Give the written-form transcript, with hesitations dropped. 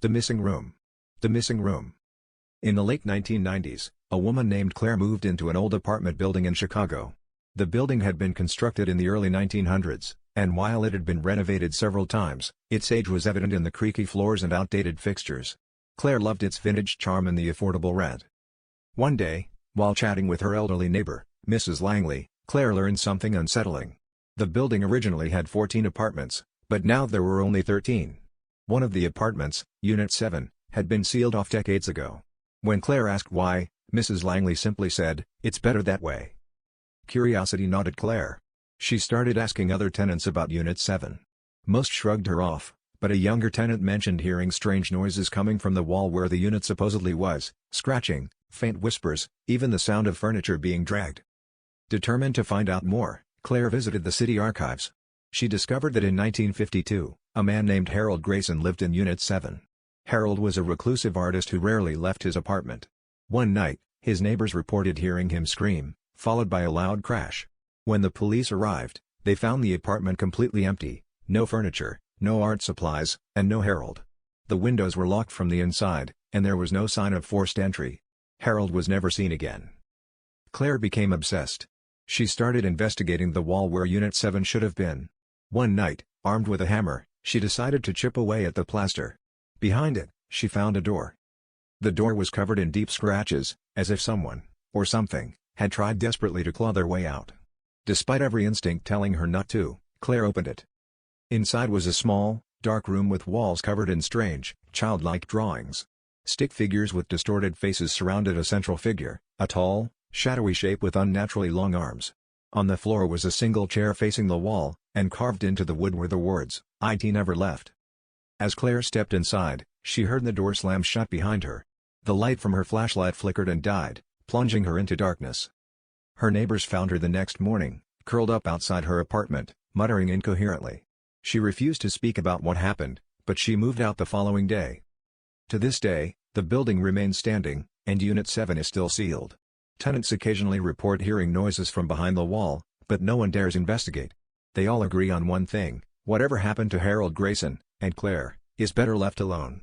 The Missing Room. The Missing Room. In the late 1990s, a woman named Claire moved into an old apartment building in Chicago. The building had been constructed in the early 1900s, and while it had been renovated several times, its age was evident in the creaky floors and outdated fixtures. Claire loved its vintage charm and the affordable rent. One day, while chatting with her elderly neighbor, Mrs. Langley, Claire learned something unsettling. The building originally had 14 apartments, but now there were only 13. One of the apartments, Unit 7, had been sealed off decades ago. When Claire asked why, Mrs. Langley simply said, "It's better that way." Curiosity gnawed Claire. She started asking other tenants about Unit 7. Most shrugged her off, but a younger tenant mentioned hearing strange noises coming from the wall where the unit supposedly was, scratching, faint whispers, even the sound of furniture being dragged. Determined to find out more, Claire visited the city archives. She discovered that in 1952, a man named Harold Grayson lived in Unit 7. Harold was a reclusive artist who rarely left his apartment. One night, his neighbors reported hearing him scream, followed by a loud crash. When the police arrived, they found the apartment completely empty, no furniture, no art supplies, and no Harold. The windows were locked from the inside, and there was no sign of forced entry. Harold was never seen again. Claire became obsessed. She started investigating the wall where Unit 7 should have been. One night, armed with a hammer, she decided to chip away at the plaster. Behind it, she found a door. The door was covered in deep scratches, as if someone, or something, had tried desperately to claw their way out. Despite every instinct telling her not to, Claire opened it. Inside was a small, dark room with walls covered in strange, childlike drawings. Stick figures with distorted faces surrounded a central figure, a tall, shadowy shape with unnaturally long arms. On the floor was a single chair facing the wall, and carved into the wood were the words, "IT never left." As Claire stepped inside, she heard the door slam shut behind her. The light from her flashlight flickered and died, plunging her into darkness. Her neighbors found her the next morning, curled up outside her apartment, muttering incoherently. She refused to speak about what happened, but she moved out the following day. To this day, the building remains standing, and Unit 7 is still sealed. Tenants occasionally report hearing noises from behind the wall, but no one dares investigate. They all agree on one thing: whatever happened to Harold Grayson, and Claire, is better left alone.